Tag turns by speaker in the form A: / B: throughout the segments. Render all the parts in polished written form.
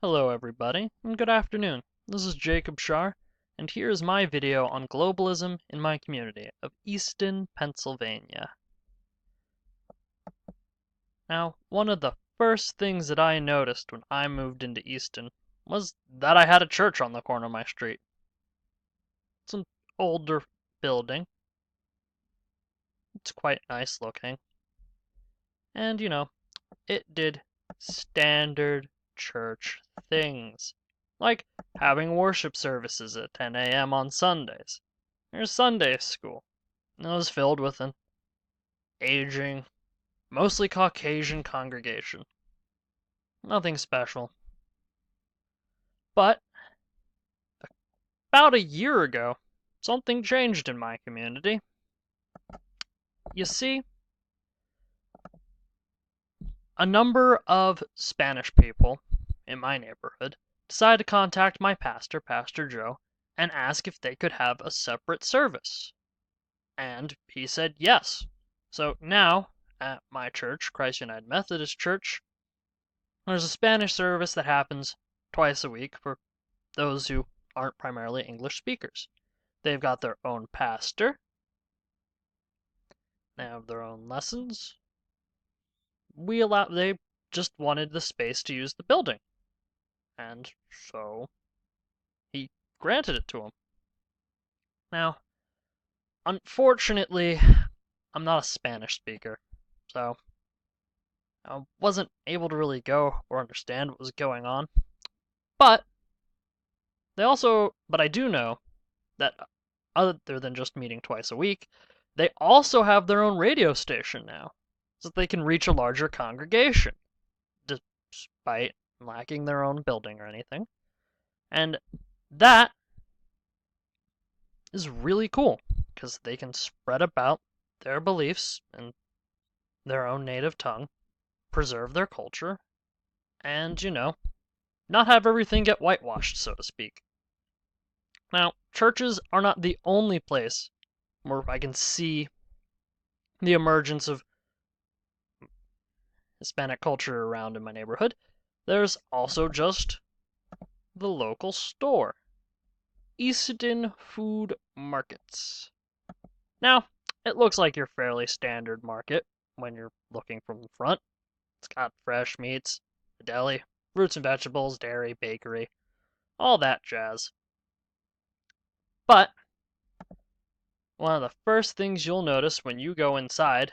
A: Hello everybody, and good afternoon. This is Jacob Shar, and here is my video on globalism in my community of Easton, Pennsylvania. Now, one of the first things that I noticed when I moved into Easton was that I had a church on the corner of my street. It's an older building. It's quite nice looking. And, it did standard church things, like having worship services at 10 a.m. on Sundays. There's Sunday school. It was filled with an aging, mostly Caucasian congregation. Nothing special. But about a year ago, something changed in my community. You see, a number of Spanish people in my neighborhood decided to contact my pastor, Pastor Joe, and ask if they could have a separate service. And he said yes. So now, at my church, Christ United Methodist Church, there's a Spanish service that happens twice a week for those who aren't primarily English speakers. They've got their own pastor. They have their own lessons. They just wanted the space to use the building. And so he granted it to them. Now, unfortunately, I'm not a Spanish speaker, so I wasn't able to really go or understand what was going on. But I do know that other than just meeting twice a week, they also have their own radio station now, so that they can reach a larger congregation, despite lacking their own building or anything. And that is really cool, because they can spread about their beliefs in their own native tongue, preserve their culture, and, not have everything get whitewashed, so to speak. Now, churches are not the only place where I can see the emergence of Hispanic culture around in my neighborhood. There's also just the local store, Easton Food Markets. Now, it looks like your fairly standard market when you're looking from the front. It's got fresh meats, a deli, fruits and vegetables, dairy, bakery, all that jazz. But one of the first things you'll notice when you go inside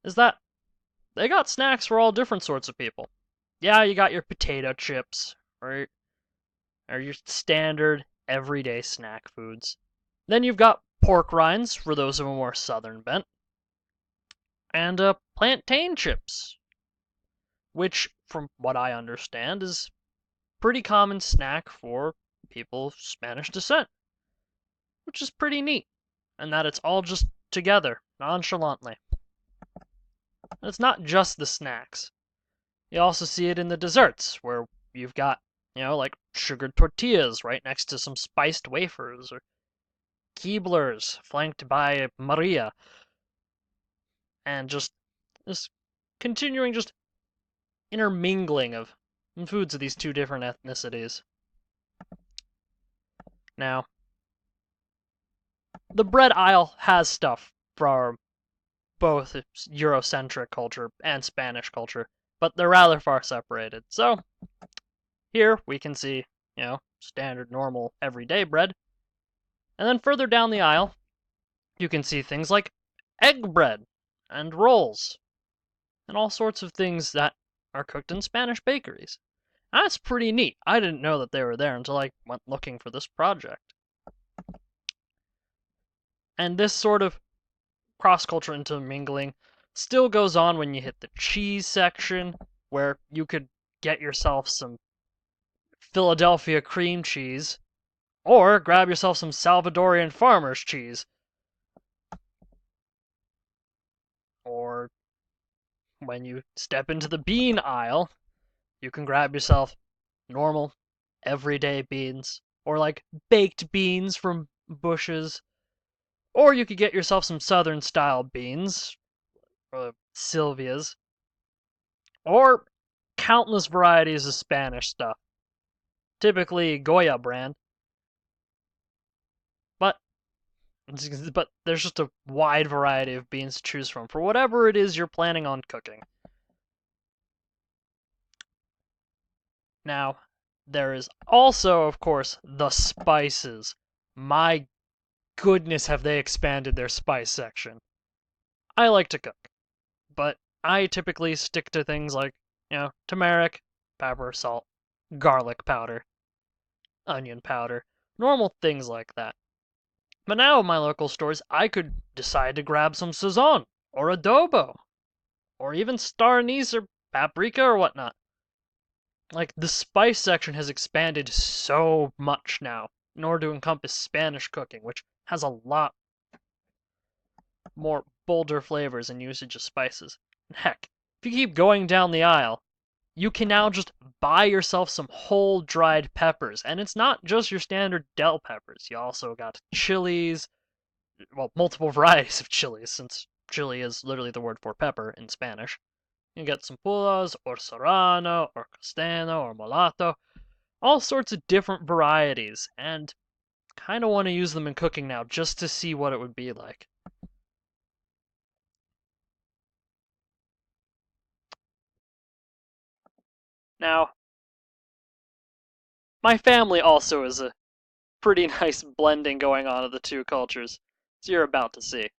A: is that they got snacks for all different sorts of people. Yeah, you got your potato chips, or your standard everyday snack foods. Then you've got pork rinds for those of a more southern bent, and plantain chips, which, from what I understand, is pretty common snack for people of Spanish descent, which is pretty neat, and that it's all just together, nonchalantly. And it's not just the snacks. You also see it in the desserts, where you've got, like sugared tortillas right next to some spiced wafers, or Keeblers flanked by Maria, and just this continuing just intermingling of foods of these two different ethnicities. Now, the bread aisle has stuff for both Eurocentric culture and Spanish culture, but they're rather far separated. So, here we can see, standard, normal, everyday bread. And then further down the aisle, you can see things like egg bread and rolls, and all sorts of things that are cooked in Spanish bakeries. That's pretty neat. I didn't know that they were there until I went looking for this project. And this sort of cross-cultural intermingling still goes on when you hit the cheese section, where you could get yourself some Philadelphia cream cheese, or grab yourself some Salvadorian farmer's cheese. Or when you step into the bean aisle, you can grab yourself normal, everyday beans, or like baked beans from Bush's. Or you could get yourself some southern style beans, or Sylvia's. Or countless varieties of Spanish stuff, typically Goya brand, but there's just a wide variety of beans to choose from for whatever it is you're planning on cooking. Now, there is also, of course, the spices. My goodness, have they expanded their spice section. I like to cook, but I typically stick to things like, turmeric, pepper, salt, garlic powder, onion powder, normal things like that. But now in my local stores, I could decide to grab some sazon, or adobo, or even star anise or paprika or whatnot. Like, the spice section has expanded so much now in order to encompass Spanish cooking, which has a lot more bolder flavors and usage of spices. Heck, if you keep going down the aisle, you can now just buy yourself some whole dried peppers, and it's not just your standard Del peppers. You also got chilies, well, multiple varieties of chilies, since chili is literally the word for pepper in Spanish. You get some pulas, or serrano, or costano, or mulatto, all sorts of different varieties, and kind of want to use them in cooking now just to see what it would be like. Now, my family also is a pretty nice blending going on of the two cultures, as you're about to see.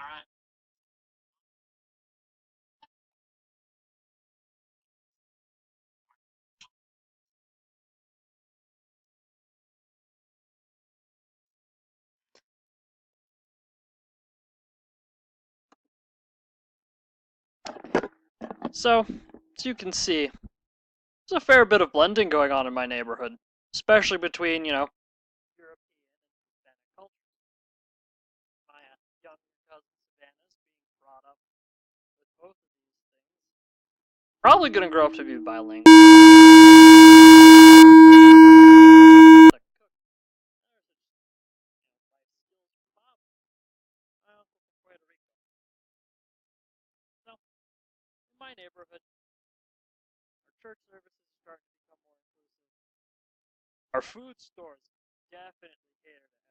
A: Alright. So, as you can see, there's a fair bit of blending going on in my neighborhood, especially between, European and Hispanic cultures. My younger cousin Savannah is being brought up with both of these things. Probably gonna grow up to be bilingual. To cook. There's such, life skills for Bob, my uncle from Puerto Rico. So, in my neighborhood, our church services are starting to become more inclusive. Our food stores definitely cater to